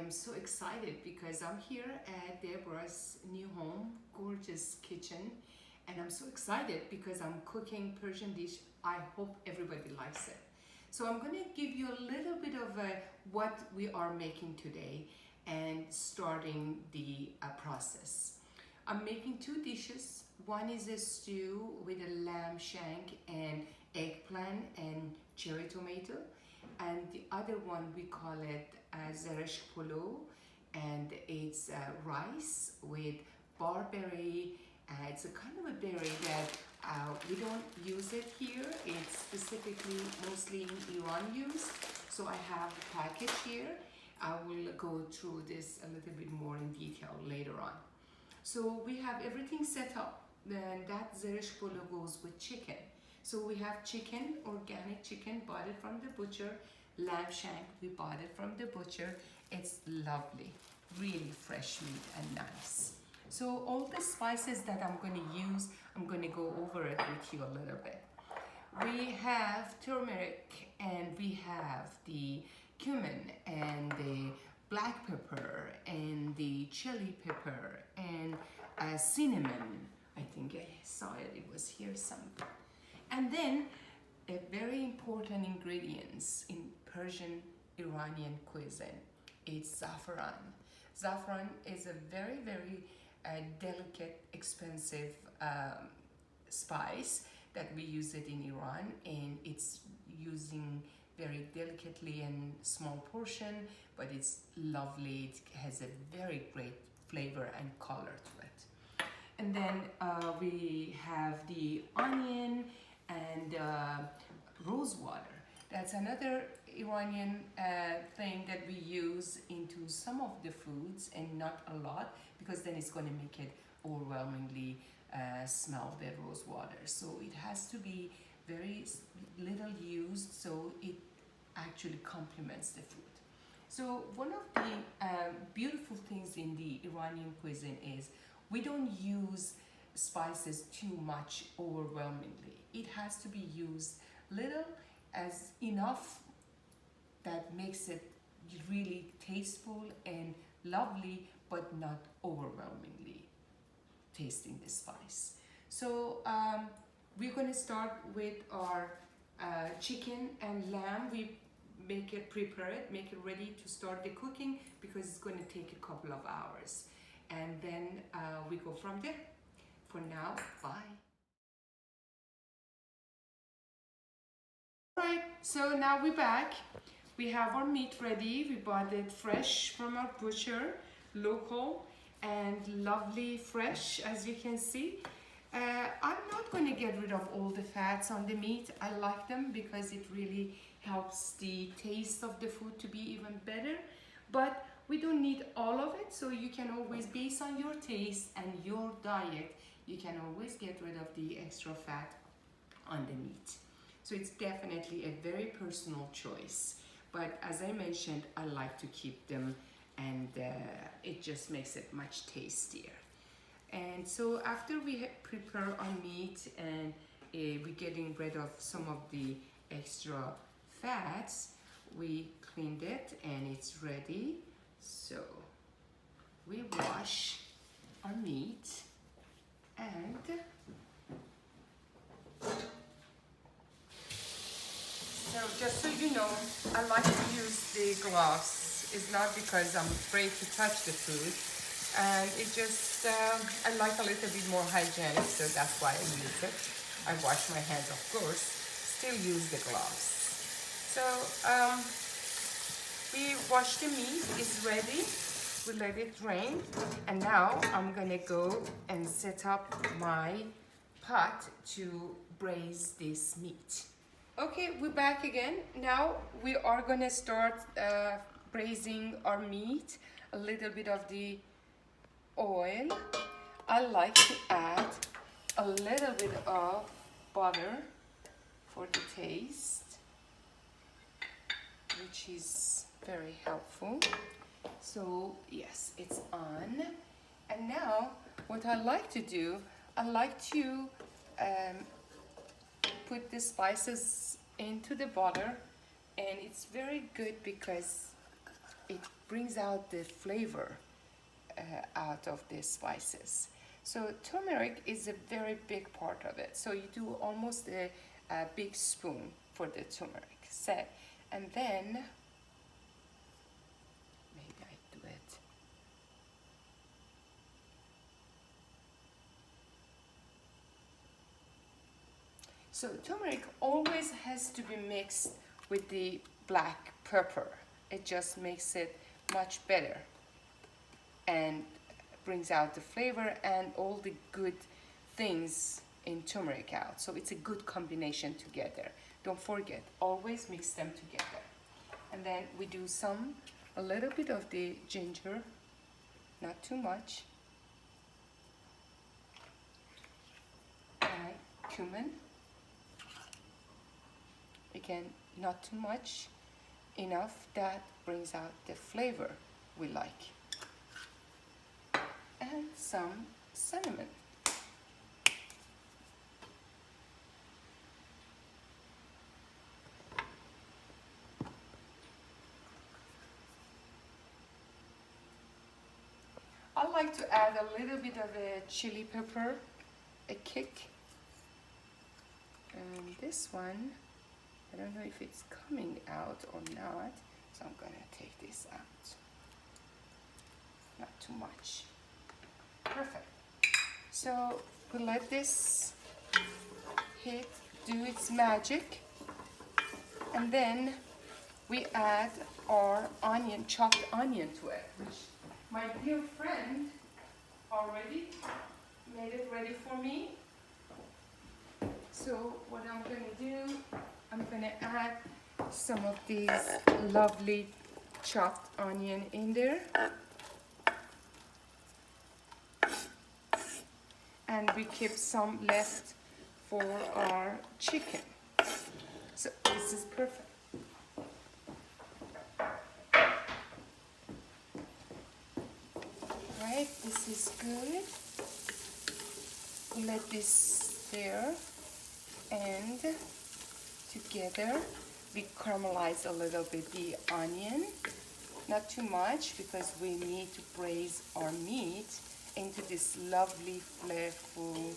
am so excited because I'm here at Deborah's new home, gorgeous kitchen, and I'm so excited because I'm cooking Persian dish. I hope everybody likes it. So I'm going to give you a little bit of what we are making today and starting the process. I'm making two dishes. One is a stew with a lamb shank and eggplant and cherry tomato, and the other one we call it Zahra polo, and it's rice with barberry. It's a kind of a berry that we don't use it here. It's specifically mostly in Iran used. So I have the package here. I will go through this a little bit more in detail later on. So we have everything set up. Then that Zahra polo goes with chicken. So we have chicken, organic chicken, bought it from the butcher. Lamb shank, we bought it from the butcher. It's lovely, really fresh meat and nice. So all the spices that I'm going to use, I'm going to go over it with you a little bit. We have turmeric, and we have the cumin and the black pepper and the chili pepper and cinnamon. I think I saw it, it was here somewhere. And then a very important ingredients in Persian Iranian cuisine, it's saffron. Saffron is a very, very delicate, expensive spice that we use it in Iran, and it's using very delicately and small portion, but it's lovely. It has a very great flavor and color to it. And then we have the onion and rose water. That's another Iranian thing that we use into some of the foods, and not a lot, because then it's going to make it overwhelmingly smell the rose water. So it has to be very little used, so it actually complements the food. So one of the beautiful things in the Iranian cuisine is we don't use spices too much overwhelmingly. It has to be used little, as enough that makes it really tasteful and lovely, but not overwhelmingly tasting the spice. So we're going to start with our chicken and lamb. We prepare it, make it ready to start the cooking, because it's going to take a couple of hours. And then we go from there. For now, bye. Alright, so now we're back. We have our meat ready. We bought it fresh from our butcher, local and lovely fresh, as you can see. I'm not going to get rid of all the fats on the meat. I like them because it really helps the taste of the food to be even better. But we don't need all of it, so you can always, based on your taste and your diet, you can always get rid of the extra fat on the meat. So it's definitely a very personal choice. But as I mentioned, I like to keep them, and it just makes it much tastier. And so after we prepare our meat and we're getting rid of some of the extra fats, we cleaned it and it's ready. So we wash our meat, and so just so you know, I like to use the gloves. It's not because I'm afraid to touch the food, and it just, I like a little bit more hygienic, so that's why I use it. I wash my hands, of course, still use the gloves. So we wash the meat, it's ready. We let it drain, and now I'm gonna go and set up my pot to braise this meat. Okay, we're back again. Now we are gonna start braising our meat. A little bit of the oil. I like to add a little bit of butter for the taste, which is very helpful. So yes, it's on. And now what I like to do, I like to put the spices into the butter, and it's very good because it brings out the flavor out of the spices. So turmeric is a very big part of it. So you do almost a big spoon for the turmeric. Set, and then maybe I do it. So turmeric always has to be mixed with the black pepper. It just makes it much better and brings out the flavor and all the good things in turmeric out. So it's a good combination together. Don't forget, always mix them together. And then we do a little bit of the ginger, not too much. And cumin. Again, not too much, enough that brings out the flavor we like. And some cinnamon. I like to add a little bit of a chili pepper, a kick. And this one, I don't know if it's coming out or not, so I'm gonna take this out. Not too much. Perfect. So we let this do its magic, and then we add our onion, chopped onion to it, which my dear friend already made it ready for me. So what I'm gonna do, I'm gonna add some of these lovely chopped onion in there. And we keep some left for our chicken. So this is perfect. Right, this is good. Let this there, and together we caramelize a little bit the onion, not too much because we need to braise our meat into this lovely flavorful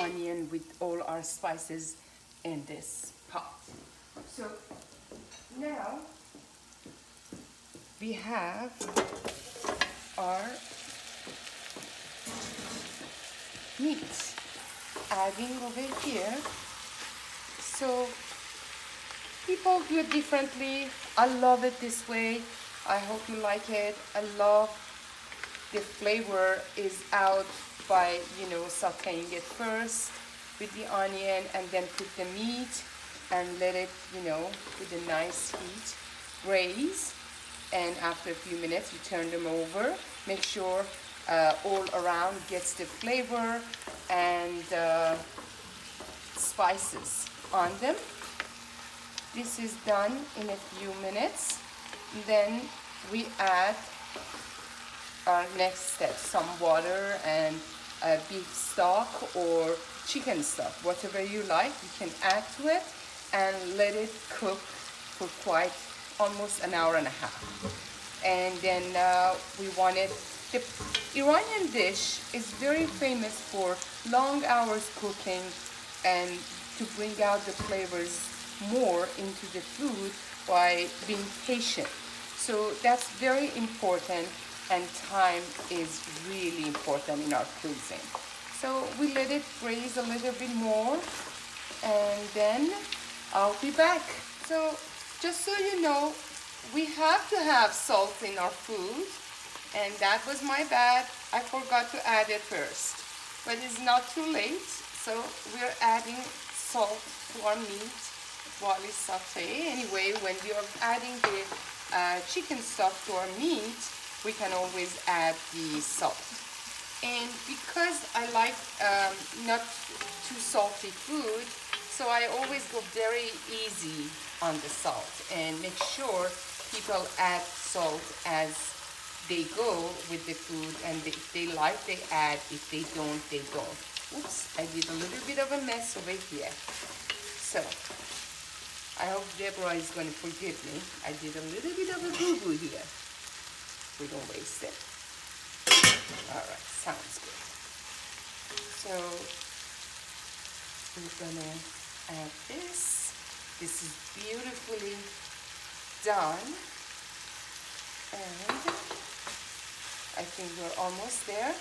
onion with all our spices in this pot. So now we have our meat adding over here. So people do it differently. I love it this way. I hope you like it. I love the flavor is out by, sauteing it first with the onion and then put the meat and let it, with a nice heat braise. And after a few minutes, you turn them over. Make sure all around gets the flavor and spices on them. This is done in a few minutes. Then we add our next step, some water and beef stock or chicken stock, whatever you like, you can add to it and let it cook for quite almost an hour and a half. And then we wanted, the Iranian dish is very famous for long hours cooking and to bring out the flavors more into the food by being patient. So that's very important, and time is really important in our cuisine. So we let it braise a little bit more, and then I'll be back. So just so you know, we have to have salt in our food, and that was my bad. I forgot to add it first, but it's not too late. So we're adding salt to our meat while it's sauté. Anyway, when we are adding the chicken stock to our meat, we can always add the salt. And because I like not too salty food, so I always go very easy on the salt and make sure people add salt as they go with the food, and if they like, they add. If they don't, they don't. Oops, I did a little bit of a mess over here. So I hope Deborah is going to forgive me. I did a little bit of a boo-boo here. We don't waste it. All right, sounds good. So we're gonna add this. This is beautifully done. And I think we're almost there.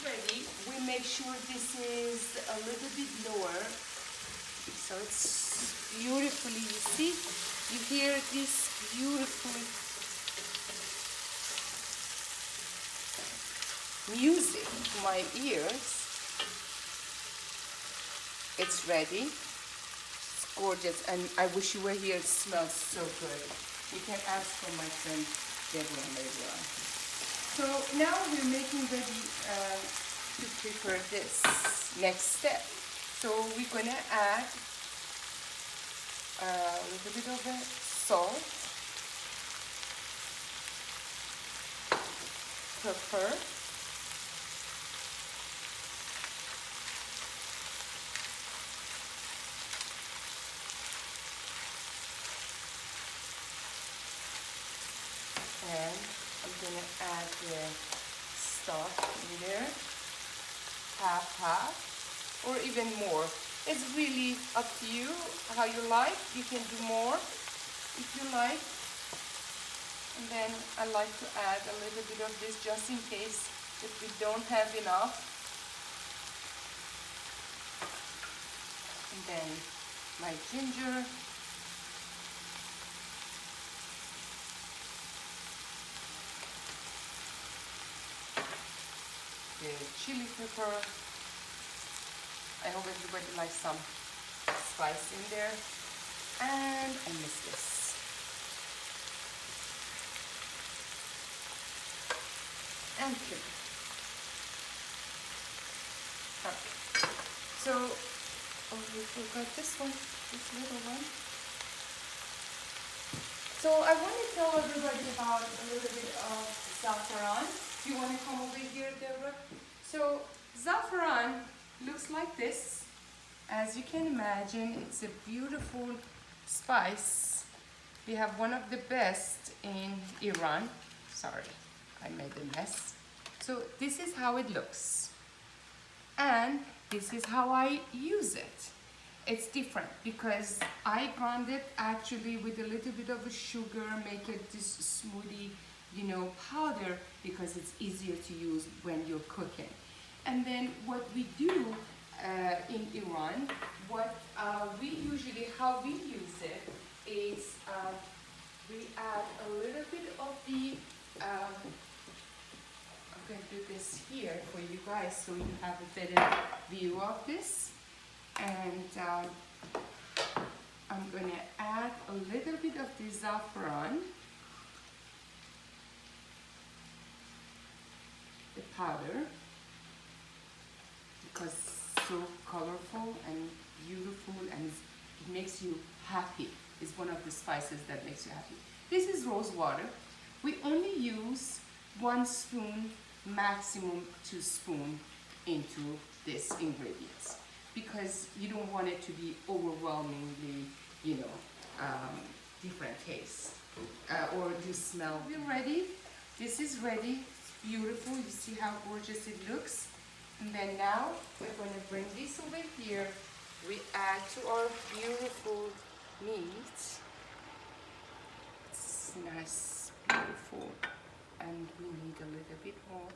Ready. We make sure this is a little bit lower. So it's beautifully, you see, you hear this beautiful music to my ears. It's ready. It's gorgeous, and I wish you were here. It smells so good. You can ask for my friend Deborah later on. So now we're making ready to prepare this next step. So we're gonna add a little bit of salt, pepper, and I'm gonna add the stock in there, half, or even more. It's really up to you how you like. You can do more if you like. And then I like to add a little bit of this just in case if we don't have enough. And then my ginger. The chili pepper. I hope everybody likes some spice in there. And I miss this. And cumin. Okay. So, oh, we forgot this one, this little one. So I want to tell everybody about a little bit of saffron. You want to come over here, Deborah? So saffron looks like this. As you can imagine, it's a beautiful spice. We have one of the best in Iran. Sorry, I made a mess. So this is how it looks. And this is how I use it. It's different because I grind it actually with a little bit of a sugar, make it this smoothie, you know, powder, because it's easier to use when you're cooking. And then what we do in Iran, what we usually, how we use it is we add a little bit of the, I'm going to do this here for you guys so you have a better view of this. And I'm going to add a little bit of the saffron, the powder, because it's so colorful and beautiful and it makes you happy. It's one of the spices that makes you happy. This is rose water. We only use 1 spoon, maximum 2 spoons into this ingredients, because you don't want it to be overwhelmingly, you know, different taste or you smell. We're ready. This is ready. It's beautiful. You see how gorgeous it looks. And then now we're going to bring this over here. We add to our beautiful meat. It's nice, beautiful, and we need a little bit more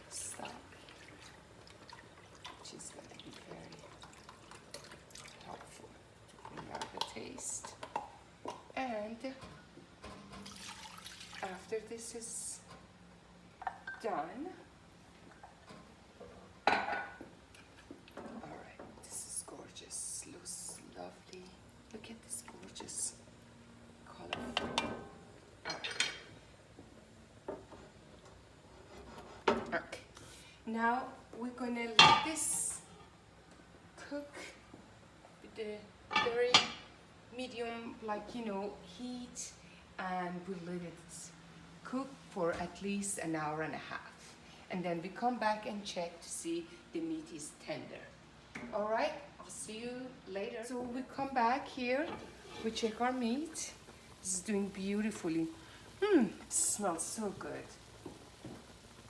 stock, which is going to be very helpful to bring out the taste. And after this is done, all right, this is gorgeous, looks lovely. Look at this gorgeous color. Okay, now we're gonna let this cook with the very medium, like, you know, heat, and we let it cook for at least 1.5 hours. and then we come back and check to see the meat is tender. All right, I'll see you later. So we come back here, we check our meat. This is doing beautifully. Smells so good.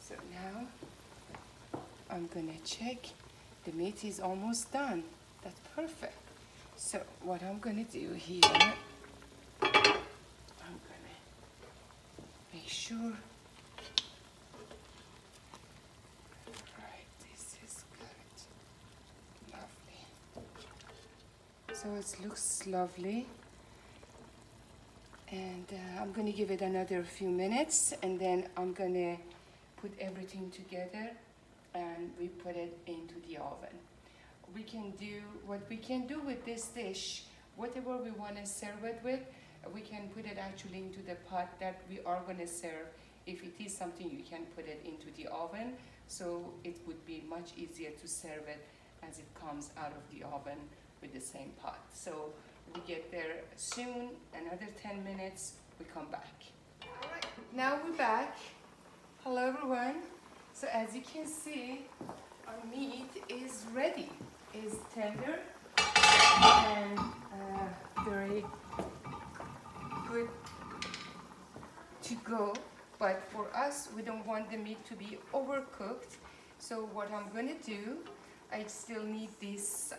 So now I'm gonna check. The meat is almost done. That's perfect. So what I'm gonna do here, I'm gonna make sure. Right, this is good. Lovely. So it looks lovely. And I'm gonna give it another few minutes, and then I'm gonna put everything together and we put it into the oven. We can do what we can do with this dish, whatever we want to serve it with, we can put it actually into the pot that we are going to serve. If it is something, you can put it into the oven, so it would be much easier to serve it as it comes out of the oven with the same pot. So we get there soon, another 10 minutes, we come back. All right, now we're back. Hello everyone. So as you can see, our meat is ready. It's tender and very good to go. But for us, we don't want the meat to be overcooked. So what I'm gonna do, I still need this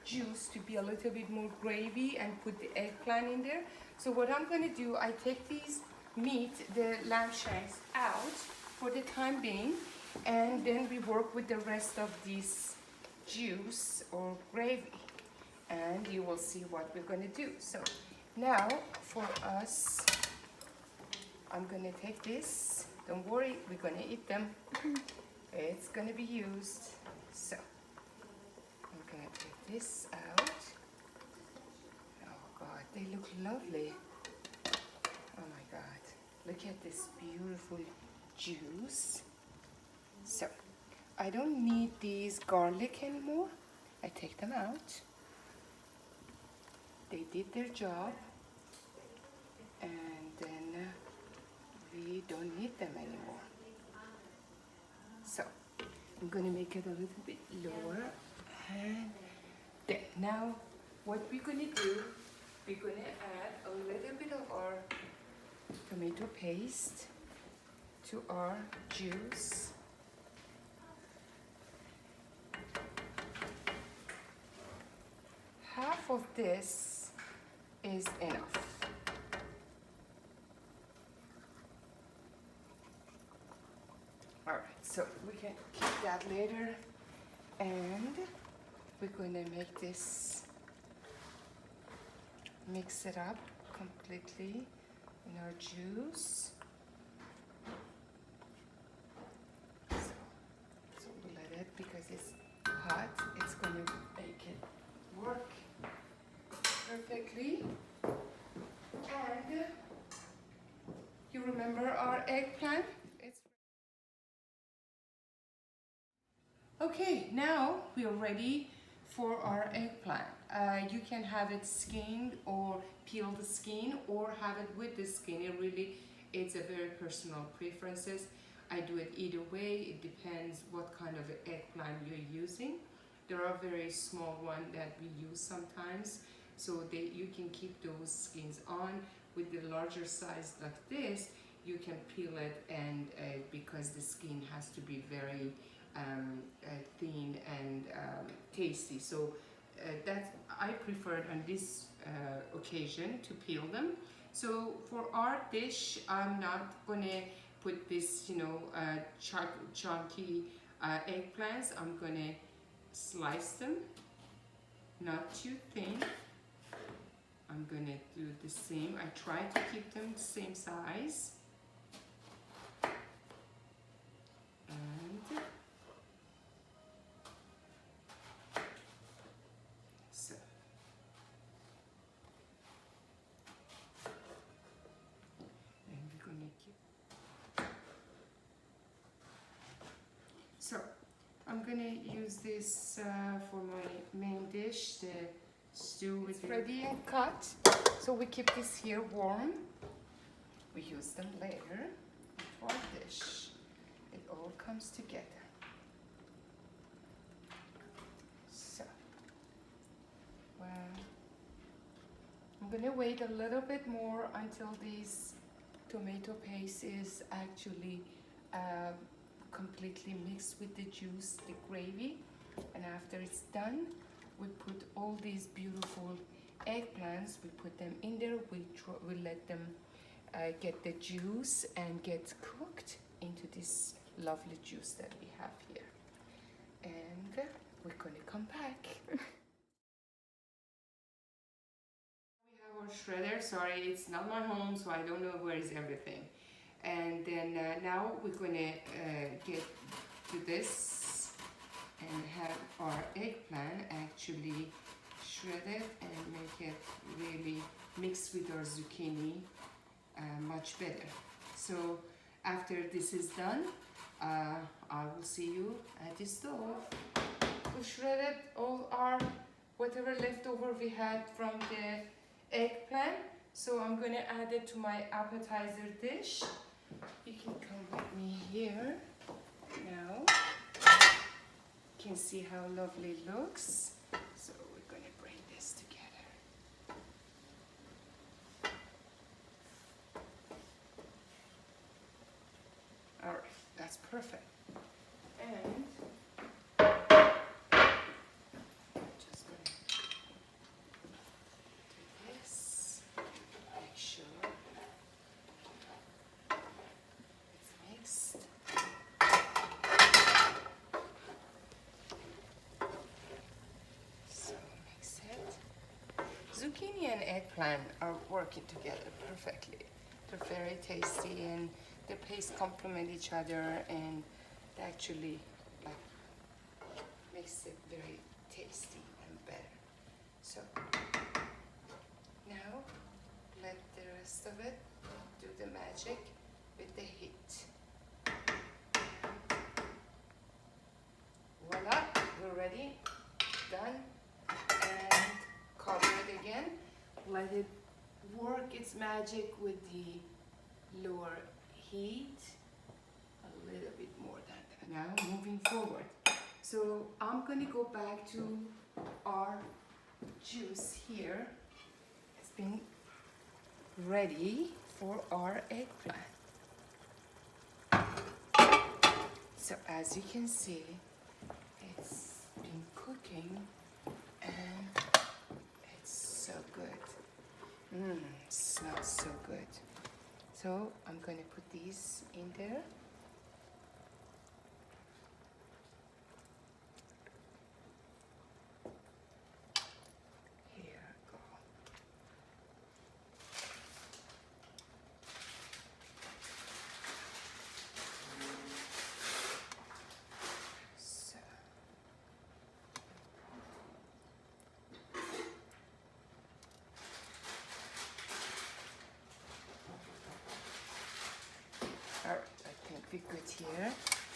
juice to be a little bit more gravy and put the eggplant in there. So what I'm gonna do, I take these meat, the lamb shanks, out for the time being, and then we work with the rest of this juice or gravy, and you will see what we're gonna do. So now for us, I'm gonna take this. Don't worry, we're gonna eat them. It's gonna be used. So I'm gonna take this out. Oh God, they look lovely. Oh my God, look at this beautiful juice. So I don't need these garlic anymore. I take them out. They did their job, and then we don't need them anymore. So I'm gonna make it a little bit lower, and then now what we're gonna do, we're gonna add a little bit of our tomato paste to our juice. Half of this is enough. All right, so we can keep that later, and we're gonna make this, mix it up completely in our juice. So we'll let it, because it's hot, it's gonna make it work perfectly. And you remember our eggplant? Okay, now we are ready for our eggplant. You can have it skinned or peel the skin, or have it with the skin. It's a very personal preferences. I do it either way. It depends what kind of eggplant you're using. There are very small ones that we use sometimes, so you can keep those skins on. With the larger size like this, you can peel it, and because the skin has to be very thin and tasty. So I preferred on this occasion to peel them. So for our dish, I'm not gonna put this, chunky eggplants. I'm gonna slice them, not too thin. I'm gonna do the same. I try to keep them the same size. And so. And we're gonna keep. So I'm gonna use this for my main dish, the stew. It's ready and cut, so we keep this here warm. We use them later for our dish. it all comes together. So, well, I'm gonna wait a little bit more until this tomato paste is actually completely mixed with the juice, the gravy. And after it's done, we put all these beautiful eggplants, we put them in there, we let them get the juice and get cooked into this lovely juice that we have here. And we're gonna come back. We have our shredder. Sorry, it's not my home, so I don't know where is everything. And then now we're gonna get to this and have our eggplant actually shredded and make it really mixed with our zucchini much better. So after this is done, I will see you at the stove. We shredded all our whatever leftover we had from the eggplant. So I'm gonna add it to my appetizer dish. You can come with me here now. You can see how lovely it looks. So we're gonna bring this together. All right, that's perfect. And just gonna do this. Make sure it's mixed. So mix it. Zucchini and eggplant are working together perfectly. They're very tasty and the paste complement each other, and actually makes it very tasty and better. So now let the rest of it do the magic with the heat. Voila, we're ready, done, and cover it again. Let it work its magic with the lower heat a little bit more than that. Now moving forward. So I'm going to go back to our juice here. It's been ready for our eggplant. So as you can see, it's been cooking and it's so good. Smells so good. So I'm going to put these in there. Here I go. So alright, I think we're good here.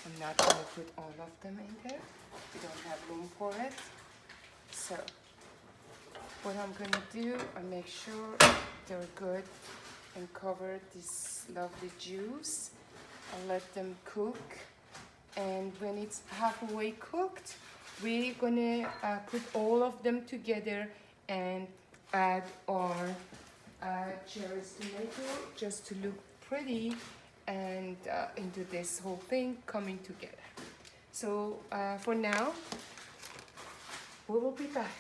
I'm not going to put all of them in there. We don't have room for it. So what I'm going to do, I make sure they're good and cover this lovely juice. I'll let them cook. And when it's halfway cooked, we're going to put all of them together and add our cherry tomato just to look pretty and into this whole thing coming together. So for now, we will be back.